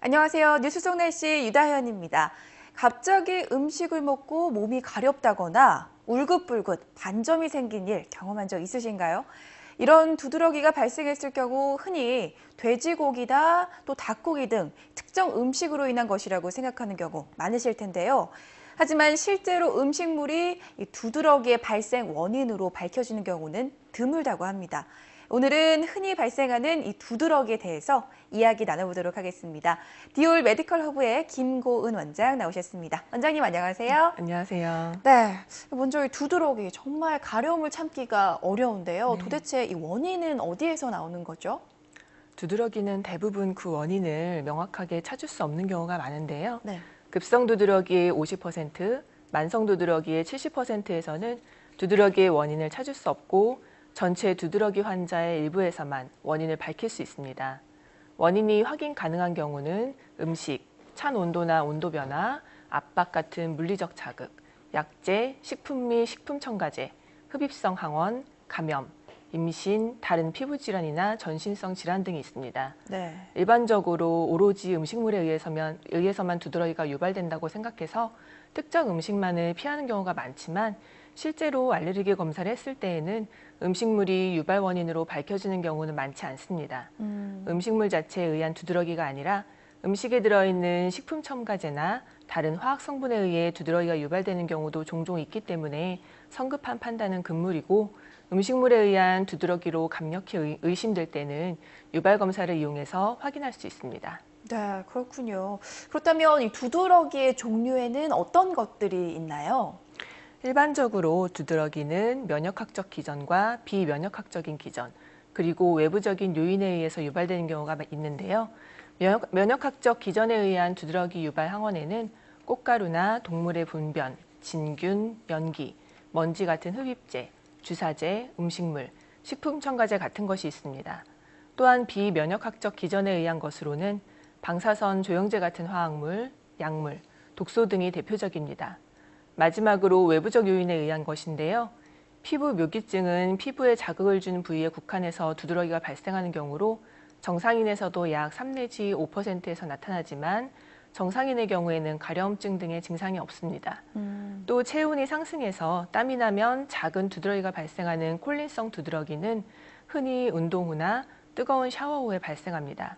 안녕하세요. 뉴스 속 날씨 유다현입니다. 갑자기 음식을 먹고 몸이 가렵다거나 울긋불긋 반점이 생긴 일 경험한 적 있으신가요? 이런 두드러기가 발생했을 경우 흔히 돼지고기다 또 닭고기 등 특정 음식으로 인한 것이라고 생각하는 경우 많으실 텐데요. 하지만 실제로 음식물이 이 두드러기의 발생 원인으로 밝혀지는 경우는 드물다고 합니다. 오늘은 흔히 발생하는 이 두드러기에 대해서 이야기 나눠보도록 하겠습니다. 디올 메디컬 허브의 김고은 원장 나오셨습니다. 원장님 안녕하세요. 안녕하세요. 네, 먼저 이 두드러기 정말 가려움을 참기가 어려운데요. 네. 도대체 이 원인은 어디에서 나오는 거죠? 두드러기는 대부분 그 원인을 명확하게 찾을 수 없는 경우가 많은데요. 네. 급성 두드러기의 50%, 만성 두드러기의 70%에서는 두드러기의 원인을 찾을 수 없고 전체 두드러기 환자의 일부에서만 원인을 밝힐 수 있습니다. 원인이 확인 가능한 경우는 음식, 찬 온도나 온도 변화, 압박 같은 물리적 자극, 약제, 식품 및 식품 첨가제, 흡입성 항원, 감염, 임신, 다른 피부 질환이나 전신성 질환 등이 있습니다. 네. 일반적으로 오로지 음식물에 의해서만 두드러기가 유발된다고 생각해서 특정 음식만을 피하는 경우가 많지만 실제로 알레르기 검사를 했을 때에는 음식물이 유발 원인으로 밝혀지는 경우는 많지 않습니다. 음식물 자체에 의한 두드러기가 아니라 음식에 들어있는 식품 첨가제나 다른 화학 성분에 의해 두드러기가 유발되는 경우도 종종 있기 때문에 성급한 판단은 금물이고 음식물에 의한 두드러기로 강력히 의심될 때는 유발 검사를 이용해서 확인할 수 있습니다. 네, 그렇군요. 그렇다면 이 두드러기의 종류에는 어떤 것들이 있나요? 일반적으로 두드러기는 면역학적 기전과 비면역학적인 기전, 그리고 외부적인 요인에 의해서 유발되는 경우가 있는데요. 면역학적 기전에 의한 두드러기 유발 항원에는 꽃가루나 동물의 분변, 진균, 연기, 먼지 같은 흡입제, 주사제, 음식물, 식품 첨가제 같은 것이 있습니다. 또한 비면역학적 기전에 의한 것으로는 방사선 조영제 같은 화학물, 약물, 독소 등이 대표적입니다. 마지막으로 외부적 요인에 의한 것인데요. 피부 묘기증은 피부에 자극을 준 부위에 국한해서 두드러기가 발생하는 경우로 정상인에서도 약 3 내지 5%에서 나타나지만 정상인의 경우에는 가려움증 등의 증상이 없습니다. 또 체온이 상승해서 땀이 나면 작은 두드러기가 발생하는 콜린성 두드러기는 흔히 운동 후나 뜨거운 샤워 후에 발생합니다.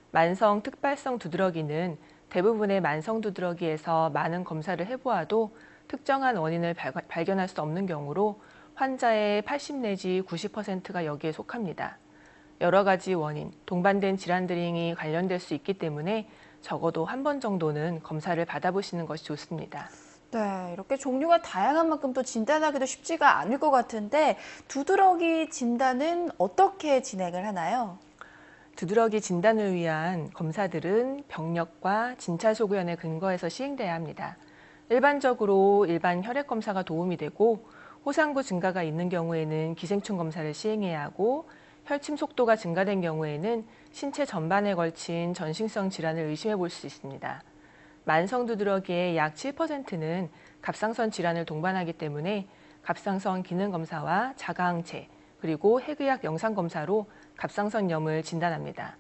만성 특발성 두드러기는 대부분의 만성 두드러기에서 많은 검사를 해보아도 특정한 원인을 발견할 수 없는 경우로 환자의 80 내지 90%가 여기에 속합니다. 여러 가지 원인, 동반된 질환들이 관련될 수 있기 때문에 적어도 한 번 정도는 검사를 받아보시는 것이 좋습니다. 네, 이렇게 종류가 다양한 만큼 또 진단하기도 쉽지가 않을 것 같은데 두드러기 진단은 어떻게 진행을 하나요? 두드러기 진단을 위한 검사들은 병력과 진찰 소견에 근거해서 시행돼야 합니다. 일반적으로 일반 혈액 검사가 도움이 되고 호상구 증가가 있는 경우에는 기생충 검사를 시행해야 하고 혈침 속도가 증가된 경우에는 신체 전반에 걸친 전신성 질환을 의심해 볼 수 있습니다. 만성 두드러기의 약 7%는 갑상선 질환을 동반하기 때문에 갑상선 기능 검사와 자가항체 그리고 핵의학 영상 검사로 갑상선염을 진단합니다.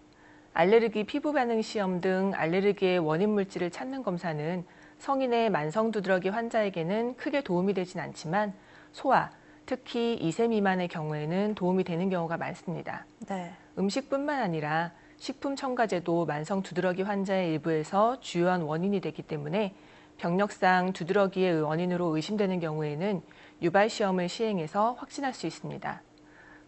알레르기 피부 반응 시험 등 알레르기의 원인 물질을 찾는 검사는 성인의 만성 두드러기 환자에게는 크게 도움이 되진 않지만 소아, 특히 2세 미만의 경우에는 도움이 되는 경우가 많습니다. 네. 음식뿐만 아니라 식품 첨가제도 만성 두드러기 환자의 일부에서 주요한 원인이 되기 때문에 병력상 두드러기의 원인으로 의심되는 경우에는 유발 시험을 시행해서 확진할 수 있습니다.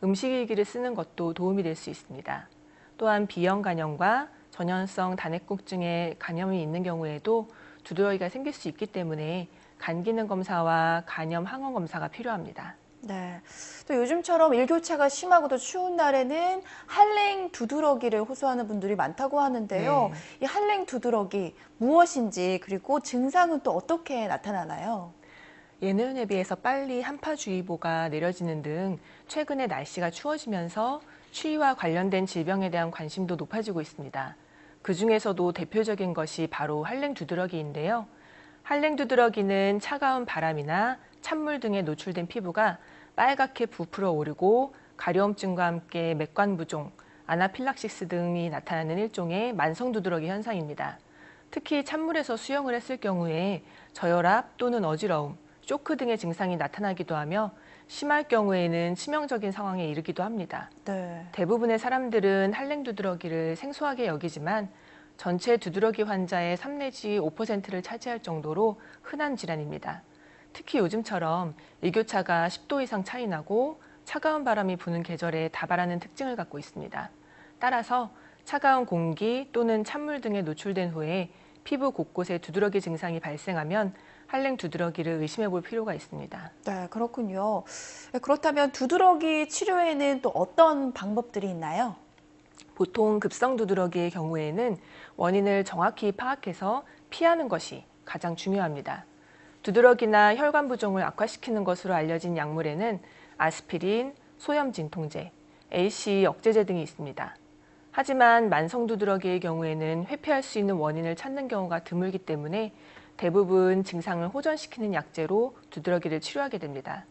음식일기를 쓰는 것도 도움이 될 수 있습니다. 또한 비형 간염과 전염성 단핵국증에 감염이 있는 경우에도 두드러기가 생길 수 있기 때문에 간 기능 검사와 간염 항원 검사가 필요합니다. 네. 또 요즘처럼 일교차가 심하고도 추운 날에는 한랭 두드러기를 호소하는 분들이 많다고 하는데요. 네. 이 한랭 두드러기 무엇인지 그리고 증상은 또 어떻게 나타나나요? 예년에 비해서 빨리 한파주의보가 내려지는 등 최근에 날씨가 추워지면서 추위와 관련된 질병에 대한 관심도 높아지고 있습니다. 그 중에서도 대표적인 것이 바로 한랭 두드러기인데요. 한랭 두드러기는 차가운 바람이나 찬물 등에 노출된 피부가 빨갛게 부풀어 오르고 가려움증과 함께 맥관부종, 아나필락시스 등이 나타나는 일종의 만성 두드러기 현상입니다. 특히 찬물에서 수영을 했을 경우에 저혈압 또는 어지러움, 쇼크 등의 증상이 나타나기도 하며 심할 경우에는 치명적인 상황에 이르기도 합니다. 네. 대부분의 사람들은 한랭 두드러기를 생소하게 여기지만 전체 두드러기 환자의 3 내지 5%를 차지할 정도로 흔한 질환입니다. 특히 요즘처럼 일교차가 10도 이상 차이 나고 차가운 바람이 부는 계절에 다발하는 특징을 갖고 있습니다. 따라서 차가운 공기 또는 찬물 등에 노출된 후에 피부 곳곳에 두드러기 증상이 발생하면 한랭 두드러기를 의심해 볼 필요가 있습니다. 네, 그렇군요. 그렇다면 두드러기 치료에는 또 어떤 방법들이 있나요? 보통 급성 두드러기의 경우에는 원인을 정확히 파악해서 피하는 것이 가장 중요합니다. 두드러기나 혈관 부종을 악화시키는 것으로 알려진 약물에는 아스피린, 소염 진통제, AC 억제제 등이 있습니다. 하지만 만성 두드러기의 경우에는 회피할 수 있는 원인을 찾는 경우가 드물기 때문에 대부분 증상을 호전시키는 약제로 두드러기를 치료하게 됩니다.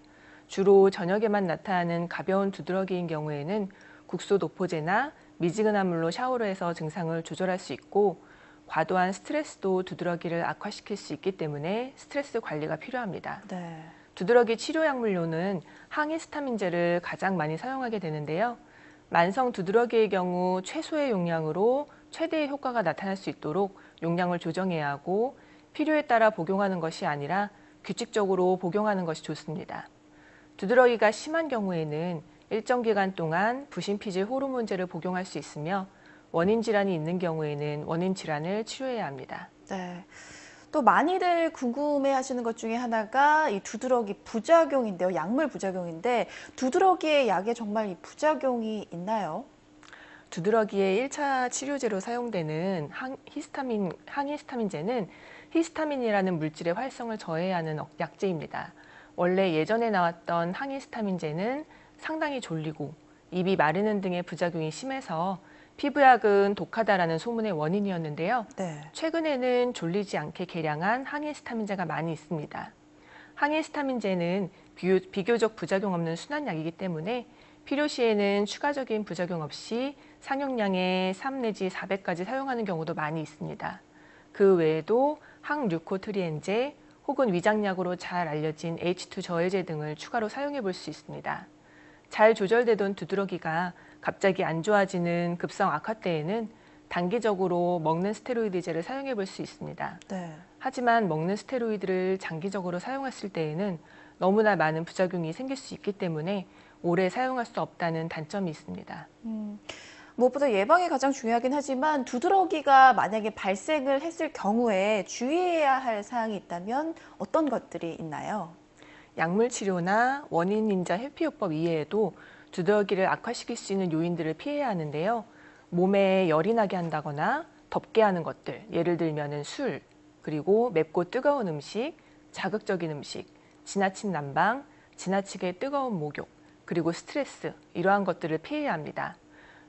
주로 저녁에만 나타나는 가벼운 두드러기인 경우에는 국소 노포제나 미지근한 물로 샤워를 해서 증상을 조절할 수 있고 과도한 스트레스도 두드러기를 악화시킬 수 있기 때문에 스트레스 관리가 필요합니다. 네. 두드러기 치료 약물로는 항히스타민제를 가장 많이 사용하게 되는데요. 만성 두드러기의 경우 최소의 용량으로 최대의 효과가 나타날 수 있도록 용량을 조정해야 하고 필요에 따라 복용하는 것이 아니라 규칙적으로 복용하는 것이 좋습니다. 두드러기가 심한 경우에는 일정 기간 동안 부신피질 호르몬제를 복용할 수 있으며 원인 질환이 있는 경우에는 원인 질환을 치료해야 합니다. 네. 또 많이들 궁금해하시는 것 중에 하나가 이 두드러기 부작용인데요. 약물 부작용인데 두드러기의 약에 정말 이 부작용이 있나요? 두드러기의 1차 치료제로 사용되는 항히스타민제는 히스타민이라는 물질의 활성을 저해하는 약제입니다. 원래 예전에 나왔던 항히스타민제는 상당히 졸리고 입이 마르는 등의 부작용이 심해서 피부약은 독하다라는 소문의 원인이었는데요. 네. 최근에는 졸리지 않게 개량한 항히스타민제가 많이 있습니다. 항히스타민제는 비교적 부작용 없는 순한약이기 때문에 필요시에는 추가적인 부작용 없이 상용량의 3 내지 4배까지 사용하는 경우도 많이 있습니다. 그 외에도 항류코트리엔제 혹은 위장약으로 잘 알려진 H2 저해제 등을 추가로 사용해 볼 수 있습니다. 잘 조절되던 두드러기가 갑자기 안 좋아지는 급성 악화 때에는 단기적으로 먹는 스테로이드제를 사용해 볼 수 있습니다. 네. 하지만 먹는 스테로이드를 장기적으로 사용했을 때에는 너무나 많은 부작용이 생길 수 있기 때문에 오래 사용할 수 없다는 단점이 있습니다. 무엇보다 예방이 가장 중요하긴 하지만 두드러기가 만약에 발생을 했을 경우에 주의해야 할 사항이 있다면 어떤 것들이 있나요? 약물 치료나 원인 인자 회피요법 이외에도 두드러기를 악화시킬 수 있는 요인들을 피해야 하는데요. 몸에 열이 나게 한다거나 덥게 하는 것들, 예를 들면 술, 그리고 맵고 뜨거운 음식, 자극적인 음식, 지나친 난방, 지나치게 뜨거운 목욕, 그리고 스트레스, 이러한 것들을 피해야 합니다.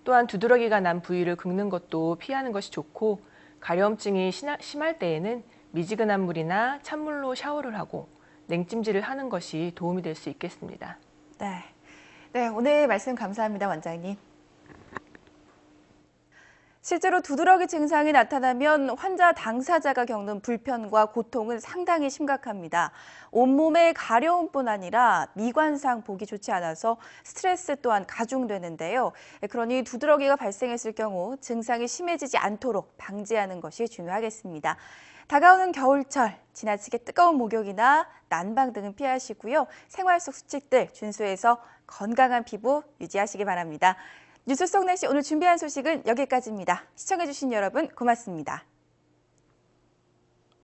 또한 두드러기가 난 부위를 긁는 것도 피하는 것이 좋고 가려움증이 심할 때에는 미지근한 물이나 찬물로 샤워를 하고 냉찜질을 하는 것이 도움이 될 수 있겠습니다. 네. 네, 오늘 말씀 감사합니다, 원장님. 실제로 두드러기 증상이 나타나면 환자 당사자가 겪는 불편과 고통은 상당히 심각합니다. 온몸의 가려움뿐 아니라 미관상 보기 좋지 않아서 스트레스 또한 가중되는데요. 그러니 두드러기가 발생했을 경우 증상이 심해지지 않도록 방지하는 것이 중요하겠습니다. 다가오는 겨울철, 지나치게 뜨거운 목욕이나 난방 등은 피하시고요. 생활 속 수칙들 준수해서 건강한 피부 유지하시기 바랍니다. 뉴스 속 날씨 오늘 준비한 소식은 여기까지입니다. 시청해주신 여러분 고맙습니다.